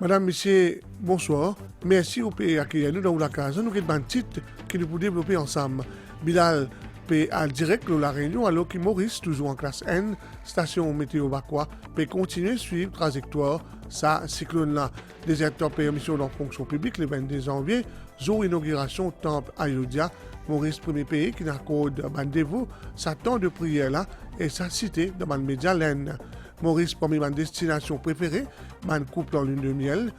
Madame, Monsieur, bonsoir. Merci au pays accueillir nous dans la case. Nous avons un titre que nous pouvons développer ensemble. Bilal peut aller direct dans la Réunion alors que Maurice, toujours en classe N, station météo Bakwa, peut continuer à suivre trajectoire sa cyclone-là. Déserteur permission dans fonction publique le 22 janvier, jour inauguration temple Ayodhya. Maurice, premier pays qui n'accorde bandez-vous, sa temps de prière là et sa cité dans le média laine. Maurice, parmi ma destination préférée, ma couple en lune de miel.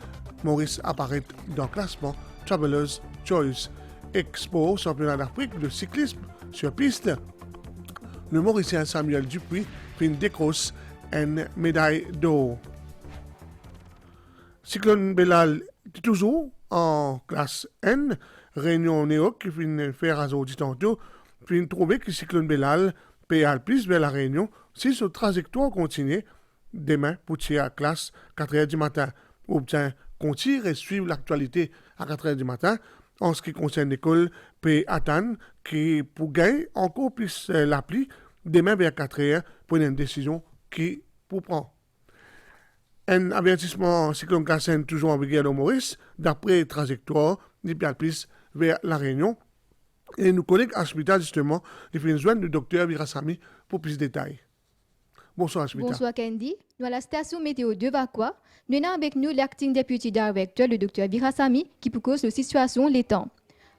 Maurice apparaît dans le classement Traveler's Choice. Expo, championnat d'Afrique de cyclisme sur piste. Le Mauricien Samuel Dupuis fait une décroche une médaille d'or. Cyclone Belal toujours en classe N. Réunion Néo qui finit faire à Zodi tantôt. Puis trouver que Cyclone Belal peut aller plus vers la Réunion si sa trajectoire continue demain pour tirer à classe 4h du matin. Ou bien continuer et suivre l'actualité à 4h du matin en ce qui concerne l'école peut attendre qui pour gagner encore plus l'appli demain vers 4h pour une décision qui pour prendre. Un avertissement cyclone Cassène toujours en brigade au Maurice, d'après trajectoire, ni bien plus vers la Réunion. Et nos collègues à l'hôpital, justement, ils font joindre le docteur Virasami pour plus de détails. Bonsoir, Asmita. Bonsoir, Candy. Nous à la station météo de Vakwa. Nous avons avec nous l'acting deputy director, le docteur Virasami, qui peut cause la situation les temps.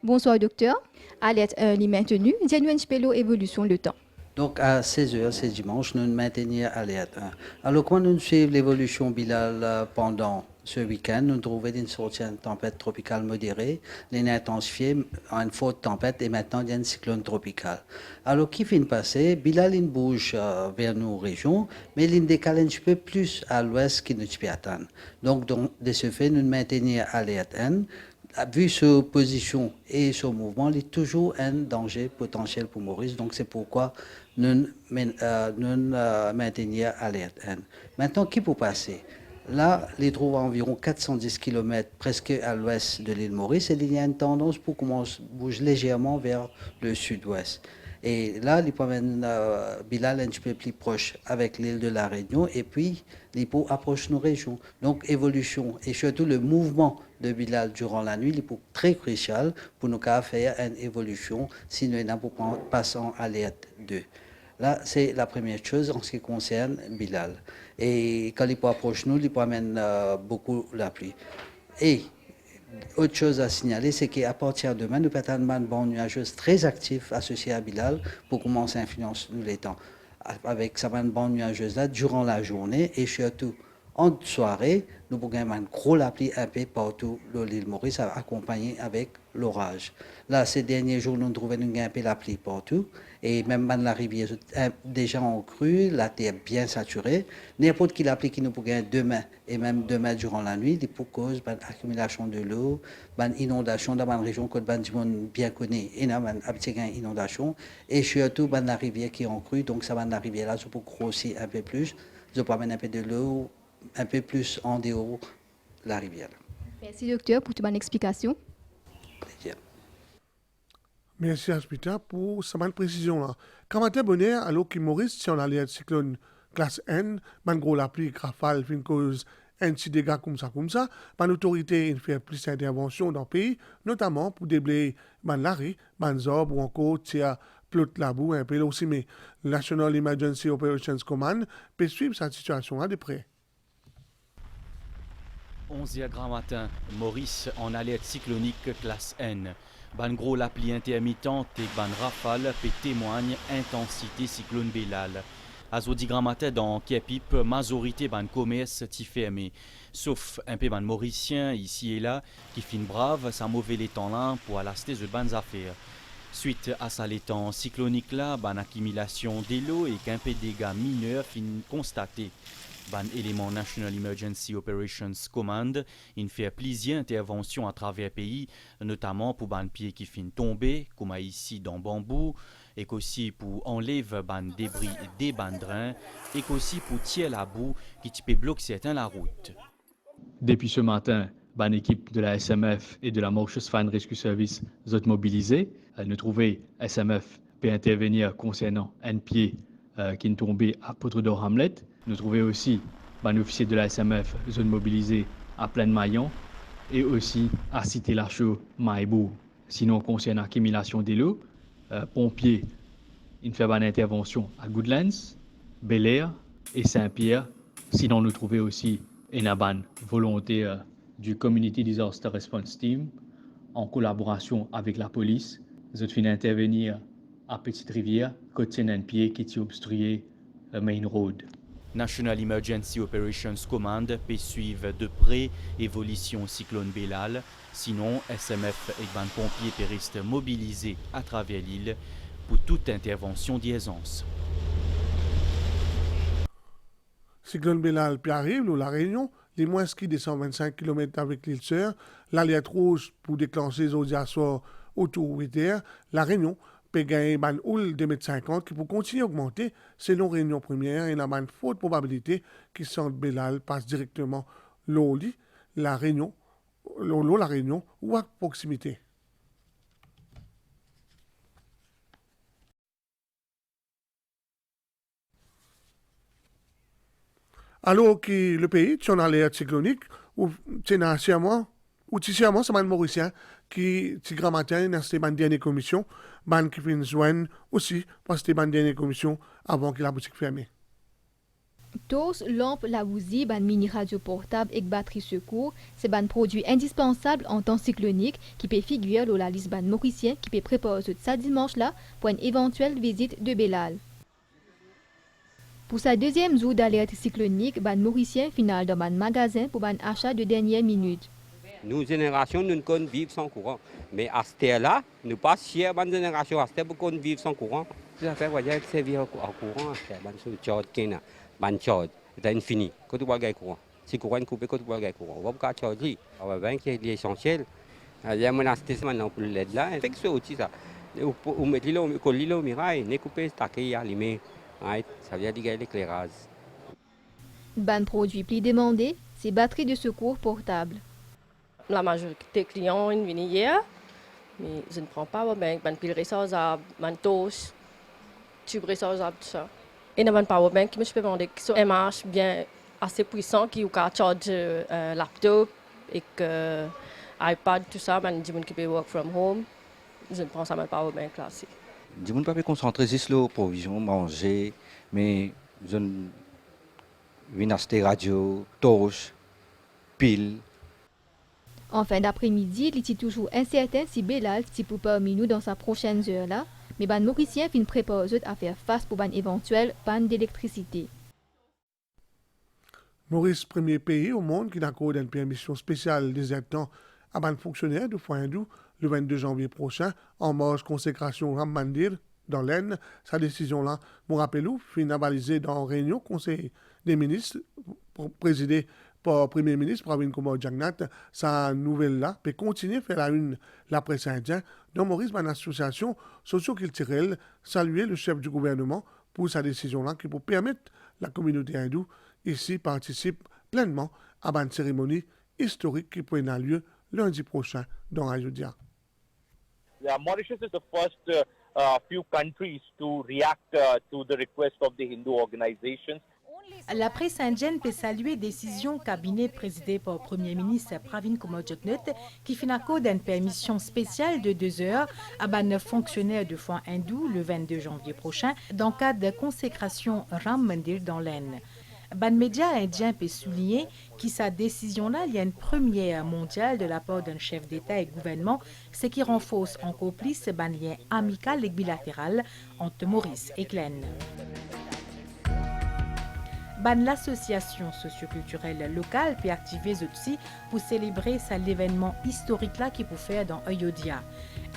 Bonsoir, docteur. Alerte 1 est maintenue. Dis-nous un petit peu l'évolution le temps. Donc à 16h, c'est dimanche, nous maintenons alerte 1. Alors quand nous suivons l'évolution Bilal pendant ce week-end, nous trouvons une sortie de tempête tropicale modérée, les intensifiée en une forte tempête et maintenant il y a une cyclone tropicale. Alors qui finit de passer, Bilal il bouge vers nos régions, mais il décale un petit peu plus à l'ouest qu'il ne peut attendre. Donc de ce fait, nous maintenons alerte 1. Vu sa position et son mouvement, il est toujours un danger potentiel pour Maurice. Donc c'est pourquoi nous maintenons alerte 1. Maintenant, qui peut passer? Là, il trouve à environ 410 km presque à l'ouest de l'île Maurice et il y a une tendance pour commencer à bouger légèrement vers le sud-ouest. Et là, il peut Bilal un petit peu plus proche avec l'île de la Réunion et puis il peut approcher nos régions. Donc, évolution et surtout le mouvement de Bilal durant la nuit, il est très crucial pour nous faire une évolution si nous n'avons pas passant à l'alerte 2. Là, c'est la première chose en ce qui concerne Bilal. Et quand il peut approcher nous, il peut amener beaucoup la pluie. Et autre chose à signaler, c'est qu'à partir de demain, nous peut avoir une bande nuageuse très active associée à Bilal pour commencer à influencer nous les temps. Avec sa bande nuageuse là durant la journée et surtout en soirée, nous pouvons avoir une grosse pluie un peu partout dans l'île Maurice accompagnée avec l'orage. Là, ces derniers jours, nous trouvons un peu la pluie partout et même dans la rivière déjà en crue, la terre bien saturée. N'importe quelle pluie qui nous peut gagner demain et même demain durant la nuit, il pour cause d'accumulation de l'eau, d'inondation dans une région que le monde bien connaît, et une inondation et surtout dans la rivière qui est en crue, donc ça va dans la rivière là, ça peut grossir un peu plus, ça peut amener un peu de l'eau un peu plus en dehors de la rivière. Merci, docteur, pour toute bonne explication. Plaisir. Merci, Asmita, pour cette précision là. Quand matin bonheur, alors que Maurice, si on a l'alerte cyclone classe N, malgré la pluie, rafale, fin cause un petit dégât comme ça, l'autorité fait plus d'intervention dans le pays, notamment pour déblayer l'arrêt, zorb ou encore tirer plot la boue un peu aussi, mais le National Emergency Operations Command peut suivre cette situation de près. 11h grand matin, Maurice en alerte cyclonique classe N. Ban gros la pluie intermittente et ban rafale peut témoigne intensité cyclone Belal. À Zodi grand matin dans Kepip, majorité ban commerce ti fermé. Sauf un peu ban mauricien ici et là qui fin brave sans mauvais les temps là pour allaster de bonnes affaires. Suite à ça les temps cyclonique là, ban accumulation d'eau et qu'un peu de dégâts mineurs fin constatés. Ban élément National Emergency Operations Command, il fait plusieurs interventions à travers le pays, notamment pour ban pieds qui finissent tomber, comme ici dans Bambou, et aussi pour enlever ban débris des bandrins, et aussi pour tirer la boue qui peut bloquer certains la route. Depuis ce matin, ban équipe de la SMF et de la Mauritius Fire and Rescue Service sont mobilisées. Nous trouvons SMF peut intervenir concernant un pied qui est tombé à Potre d'Or Hamlet. Nous trouvons aussi un officier de la SMF zone mobilisée à Plaine-Maillon et aussi à Cité-Lachaux, Maïbou. Sinon, concernant l'accumulation de l'eau, pompiers, ils font une intervention à Goodlands, Bel-Air et Saint-Pierre. Sinon, nous trouvons aussi une bonne volonté du Community Disaster Response Team en collaboration avec la police. Ils ont intervenir à Petite-Rivière, Côte-Saint-Pied qui est obstrué Main Road. National Emergency Operations Command peut suivre de près l'évolution cyclone Bélal. Sinon, SMF et ban pompiers péristent mobilisés à travers l'île pour toute intervention d'aisance. Cyclone Bélal puis arrive, là, la Réunion, les moins ski des 125 km avec l'île Sœur, l'alerte rouge pour déclencher les audiations autour de la Réunion peut gagner une houle de 2,50 m qui peut continuer à augmenter selon Réunion première et la forte probabilité que Centre Bélal passe directement l'eau la Réunion, la Réunion ou à proximité. Alors que le pays est en alerte cyclonique, ou sincèrement, c'est un Mauricien qui, si grand matin, dans cette dernière commission, qui finit joindre aussi, parce que c'était une dernière commission avant que la boutique fermée. Tous lampes la bougie, ban mini radio portable et batterie secours, c'est un produit indispensable en temps cyclonique qui peut figurer dans la liste ban mauricien qui peut préparer ce dimanche là pour une éventuelle visite de Bélal. Pour sa deuxième jour d'alerte cyclonique, ban mauricien final dans un magasin pour un achat de dernière minute. Nous, génération, nous ne connaissons vivre sans courant. Mais à ce là nous pas chers, bonne génération, à ce pour qu'on vive sans courant. Ça fait voyager avec servir au courant, c'est bonne chose, chod, kena, bonne chod, c'est infini. Quand tu vois le courant, si le courant est coupé, quand tu vois le courant, on va pas chaudry. On va bien qu'il y ait l'essentiel. Il y a mon astuce maintenant pour l'aide là, fait que c'est aussi ça. Ou mettre l'île au mirail, ne couper, stacker, allumer, ça vient de l'éclairage. Ban produit plus demandé, c'est batterie de secours portable. La majorité des clients viennent hier, mais je ne prends pas powerbank. Je pile recharge à Mantos, tube recharge à tout ça. Et dans un powerbank, je peux demander que ça marche bien assez puissant, qui peut charger laptop et que iPad, tout ça, je dis que peut work from home. Je ne prends pas un powerbank là aussi. Je ne peux pas me concentrer sur la provision, manger, mais je viens acheter radio, torche, pile. En fin d'après-midi, il est toujours incertain si Bélal est pour parmi nous dans sa prochaine heure là, mais ban Mauricien fin prépare à faire face pour une éventuelle panne d'électricité. Maurice, premier pays au monde qui accorde une permission spéciale désertant à un fonctionnaire de Foindou le 22 janvier prochain en marge consécration Ram Mandir dans l'Aisne. Sa décision-là, mon rappelou, fin avalisée dans réunion Conseil des ministres présidé par le Premier ministre Pravin Kumar Jagnat. Sa nouvelle-là peut continuer à faire la une la presse indienne. Dans Maurice, une association socio-culturelle saluer le chef du gouvernement pour sa décision-là qui peut permettre la communauté hindoue ici participe pleinement à une cérémonie historique qui prendra lieu lundi prochain dans Ayodhya. Mauritius is the first few countries to react to the request of the Hindu organizations. La presse indienne peut saluer décision cabinet présidé par le Premier ministre Pravin Kumar Jagnat qui fit accord d'une permission spéciale de 2 heures à un fonctionnaire de foi hindou le 22 janvier prochain dans le cadre de consécration Ram Mandir dans l'Aisne. Ban média indien peut souligner que sa décision-là, il y a une première mondiale de la part d'un chef d'État et gouvernement, ce qui renforce encore plus ce lien amical et bilatéral entre Maurice et Glen. L'association socioculturelle locale peut activer aussi pour célébrer l'événement historique là qui peut faire dans Ayodhya.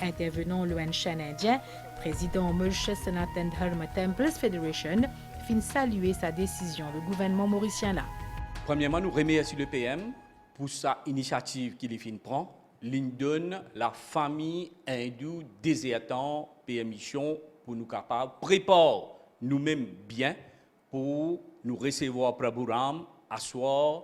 Intervenant le Chen indien, président Mauritius Sanatan Dharma Temples Federation, fin saluer sa décision, le gouvernement mauricien là. Premièrement, nous remercions le PM pour sa initiative qu'il prend. Il donne la famille hindoue désertant permission pour nous capables préparer nous-mêmes bien pour nous recevoir Prabhu Ram à soir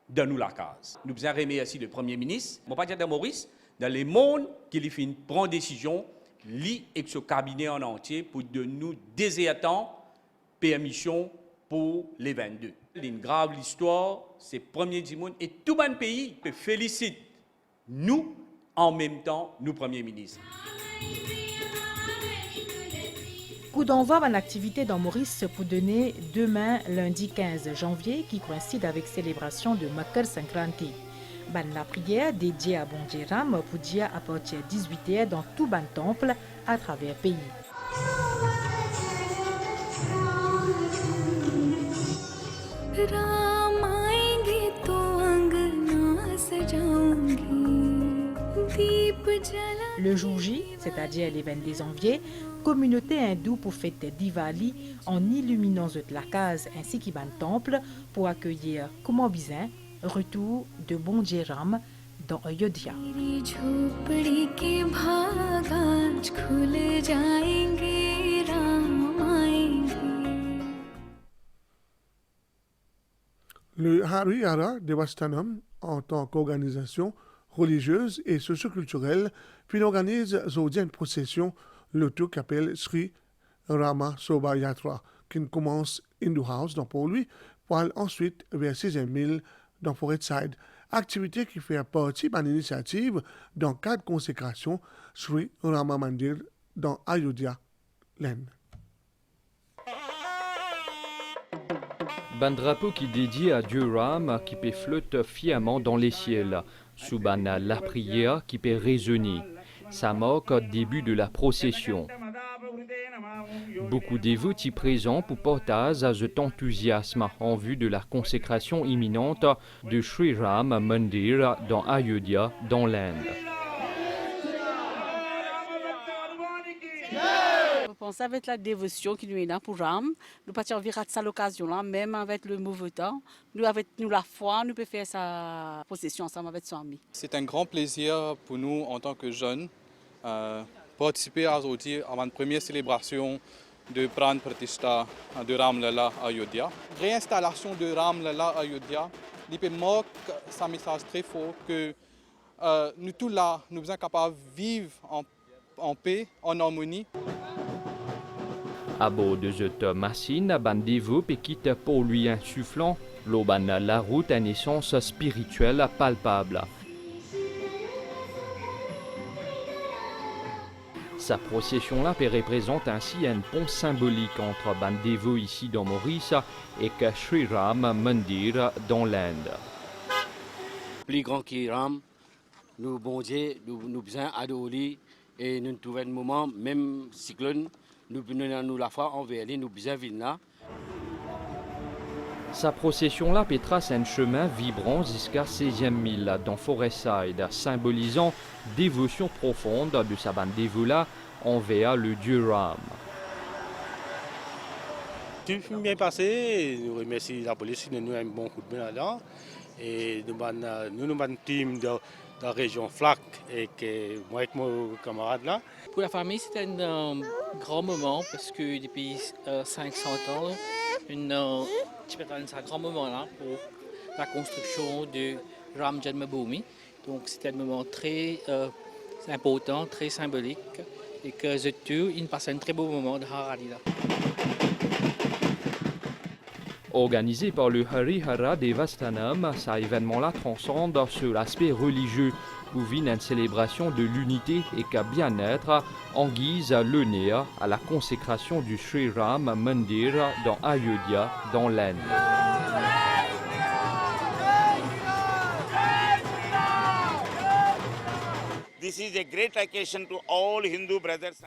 dans nous la case. Nous besoin remercier le Premier ministre, je ne pas dire de Maurice, dans le monde qu'il prend décision, lui et ce cabinet en entier pour de nous désertant permission pour les 22. Une grave histoire, c'est premier du monde et tout le pays peut féliciter nous en même temps, nous premiers ministres. Coup d'envoi d'une activité dans Maurice pour donner demain, lundi 15 janvier, qui coïncide avec célébration de Makar Sankranti. La prière dédiée à Bonjeram pour dire à partir de 18h dans tout ban temple à travers le pays. Le jour J, c'est-à-dire le 22 janvier, communauté hindoue pour fêter Diwali en illuminant la case ainsi qu'un temple pour accueillir Kumar Bizin, retour de Bonjeram dans Ayodhya. Le Harihara Devastanam, en tant qu'organisation religieuse et socioculturelle, puis organise une procession, le tout qu'appelle Sri Rama Sobha Yatra, qui commence Hindu House dans Port-Louis, pour aller ensuite vers 6e mille dans Forêtside. Activité qui fait partie d'une initiative dans le cadre de consécration Sri Rama Mandir dans Ayodhya, l'Inde. Un drapeau qui dédie à Dieu Ram qui peut flotter fièrement dans les ciels. Soubana la prière qui peut résonner. Ça marque le début de la procession. Beaucoup dévots y présents pour partager cet enthousiasme en vue de la consécration imminente de Sri Ram Mandir dans Ayodhya, dans l'Inde. Je pense avec la dévotion qui nous est là pour Ram, nous partons vivre à cette occasion-là, même avec le mauvais temps, nous avec nous la foi, nous pouvons faire sa procession ensemble avec son ami. C'est un grand plaisir pour nous en tant que jeunes participer à la première célébration de Pran Pratishtha de Ram Lala à Ayodhya. Réinstallation de Ram Lala à Ayodhya, il marque un message très fort que nous tous là, nous sommes capables de vivre en paix, en harmonie. À bord de cette machine, ban dévot quitte pour lui insufflant l'auban la route à naissance spirituelle palpable. Sa procession-là représente ainsi un pont symbolique entre ban dévot ici dans Maurice et que Sri Ram Mandir dans l'Inde. Plus grand que Ram, nous bon Dieu, nous besoin adorer et nous trouvons un moment, même cyclone. Nous nous la foi envers lui, nous besoin venir là. Sa procession-là trace un chemin vibrant jusqu'à 16e mille dans Forêtside, symbolisant dévotion profonde de sa bande dévots-là envers le dieu Ram. Tout s'est bien passé, nous remercions la police de nous un bon coup de main là-dedans. Et nous avons un team de la région FLAC et que moi avec mon camarade là. Pour la famille, c'était un grand moment parce que depuis 500 ans, c'est un grand moment là pour la construction de Ram Janmabhoomi. Donc c'était un moment très important, très symbolique et que il passe un très beau moment de Harali là. Organisé par le Harihara Devastanam, cet événement-là transcende sur l'aspect religieux, pour vivre une célébration de l'unité et qu'à bien-être en guise l'honneur à la consécration du Sri Ram Mandir dans Ayodhya, dans l'Inde.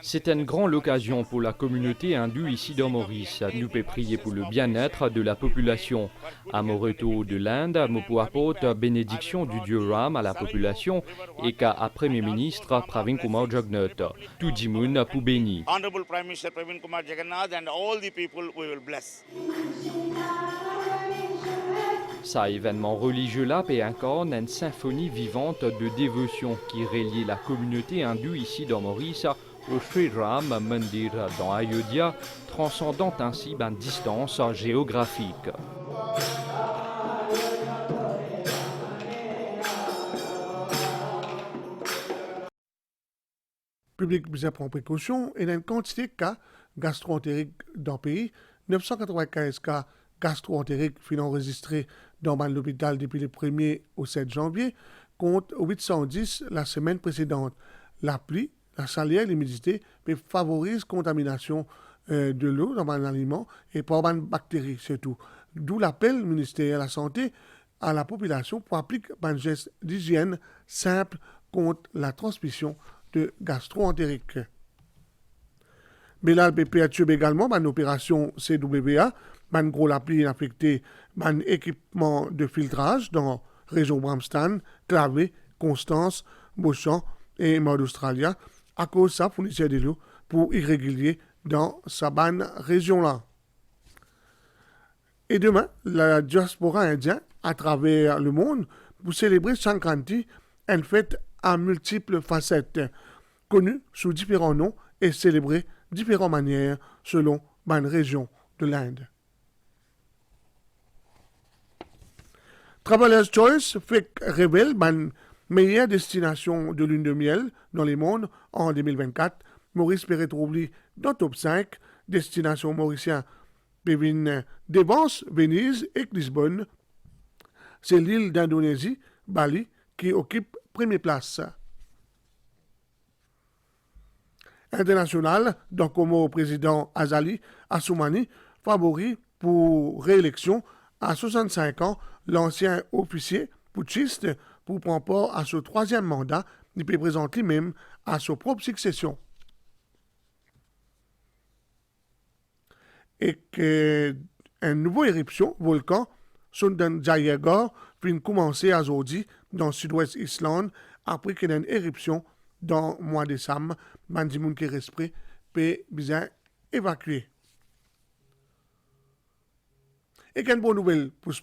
C'est une grande occasion pour la communauté hindoue ici dans Maurice. Nous pouvons prier pour le bien-être de la population. À mon retour de l'Inde, nous pouvons apporter bénédiction du dieu Ram à la population et qu'à Premier ministre Pravin Kumar Jagannath. Tout le monde pour bénir. Honorable Prime Minister Pravin Kumar Jagannath and all the people we will bless. Cet événement religieux-là incarne une symphonie vivante de dévotion qui relie la communauté hindoue ici dans Maurice au Sri Ram Mandir dans Ayodhya, transcendant ainsi une distance géographique. Public besoin prend précaution et une quantité de cas gastro-entériques dans le pays, 995 cas gastro-entérique fin enregistré dans l'hôpital depuis le 1er au 7 janvier, contre 810 la semaine précédente. La pluie, la chaleur et l'humidité favorisent contamination de l'eau dans l'aliment et par les bactéries surtout. D'où l'appel du ministère de la Santé à la population pour appliquer un geste d'hygiène simple contre la transmission de gastro-entérique. Belal BP a tué également une opération CWA, un gros lapli affecté, un équipement de filtrage dans la région Bramstan, Clavé, Constance, Beauchamp et Mode Australia, à cause de sa fourniture de l'eau pour irrégulier dans sa bonne région-là. Et demain, la diaspora indienne à travers le monde pour célébrer Sankranti, une fête à multiples facettes, connue sous différents noms et célébrée de différentes manières selon une région de l'Inde. Traveler's Choice révèle une meilleure destination de lune de miel dans le monde en 2024. Maurice Perret-Roubli dans top 5 destinations mauriciennes. Pévin devance Venise et Lisbonne. C'est l'île d'Indonésie, Bali, qui occupe première place. International, donc comme président Azali Assoumani, favori pour réélection à 65 ans, l'ancien officier putschiste pour prendre part à ce troisième mandat, il peut présenter lui-même à sa propre succession. Et qu'une nouvelle éruption, volcan, Sundan Jayagar, vient commencer à aujourd'hui dans le sud-ouest Islande, après qu'il y ait une éruption dans le mois de décembre, Mandimoun qui respire peut bien évacuer. Et quelle bonne nouvelle pour ce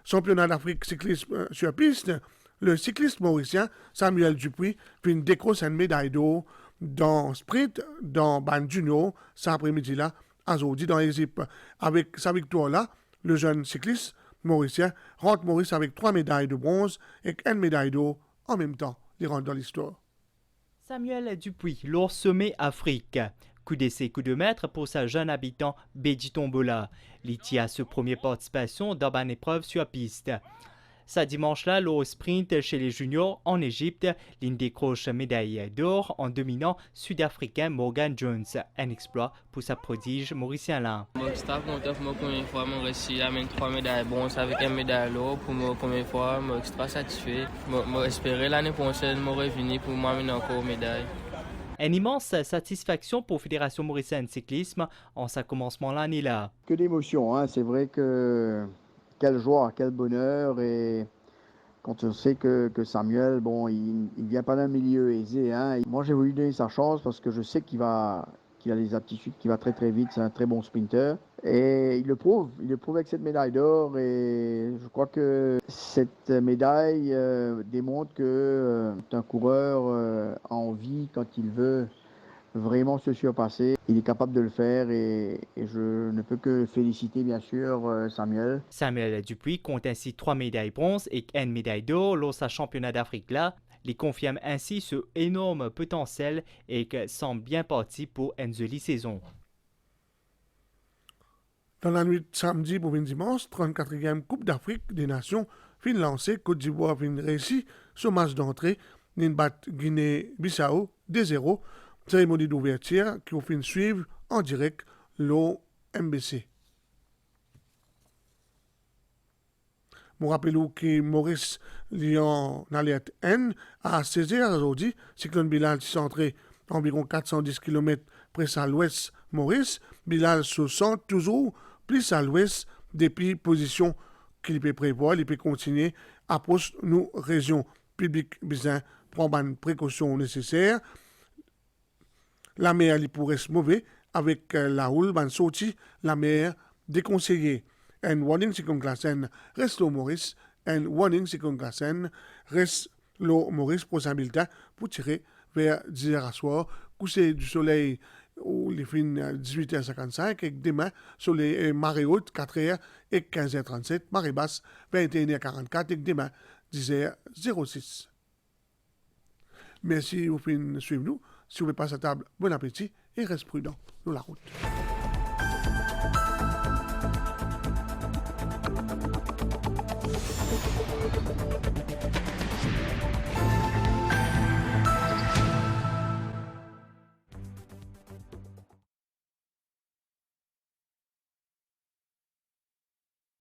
championnat d'Afrique cyclisme sur piste, le cycliste mauricien Samuel Dupuis vient décrocher une médaille d'or dans sprint dans Ban Junior cet après-midi-là, aujourd'hui dans l'Égypte. Avec sa victoire-là, le jeune cycliste mauricien rentre Maurice avec 3 médailles de bronze et 1 médaille d'or en même temps. Il rentre dans l'histoire. Samuel Dupuis, lourd sommet Afrique. Coup d'essai, coup de maître pour sa jeune habitant Bédi Tombola. Liti a sa première participation dans une épreuve sur piste. Ce dimanche-là, au sprint chez les juniors en Égypte, l'Inde décroche médaille d'or en dominant Sud-Africain Morgan Jones. Un exploit pour sa prodige mauricien-là. Je suis content pour ma première fois, j'ai réussi à mettre 3 médailles bronze avec 1 médaille d'or pour ma première fois. Je suis extrêmement satisfait. J'espère l'année prochaine, je revenir pour m'amener encore une médaille. Une immense satisfaction pour la Fédération mauricienne cyclisme en sa commencement l'année-là. Que d'émotion, hein. C'est vrai que quelle joie, quel bonheur. Et quand on sait que Samuel, bon, il vient pas d'un milieu aisé, hein. Moi, j'ai voulu donner sa chance parce que je sais qu'il a les aptitudes, qu'il va très très vite, c'est un très bon sprinter. Et il le prouve avec cette médaille d'or. Et je crois que cette médaille démontre que un coureur a envie, quand il veut vraiment se surpasser, il est capable de le faire et je ne peux que féliciter bien sûr Samuel. Samuel Dupuis compte ainsi 3 médailles bronze et 1 médaille d'or lors de sa championnat d'Afrique là. Il confirme ainsi ce énorme potentiel et que semble bien parti pour une jolie saison. Dans la nuit de samedi pour dimanche, 34e Coupe d'Afrique des Nations fin lancée, Côte d'Ivoire fin réussi ce match d'entrée, Ninbat Guinée-Bissau 2-0, cérémonie d'ouverture qui au fin suivre en direct l'OMBC. Je rappelle que Maurice Lyon alerte N à 16h aujourd'hui, cyclone Bilal centré environ 410 km près à l'ouest Maurice, Bilal se sent toujours plus à l'ouest depuis position qu'il peut prévoir, il peut continuer approche nous région publique besoin prendre une précaution nécessaire. La mer il pourrait se mauvais avec la houle ban sortie, la mer déconseillée. Un warning cyclone classe N reste au Maurice, un warning cyclone classe N reste le Maurice pour Saint-Bulletin pour tirer vers 10h à soir, coucher du soleil ou les fins 18h55 et demain soleil marée haute 4h et 15h37, marée basse 21h44 et demain 10h06. Merci vous fin suivre nous. Si vous ne pouvez pas à table, bon appétit et reste prudent sur la route.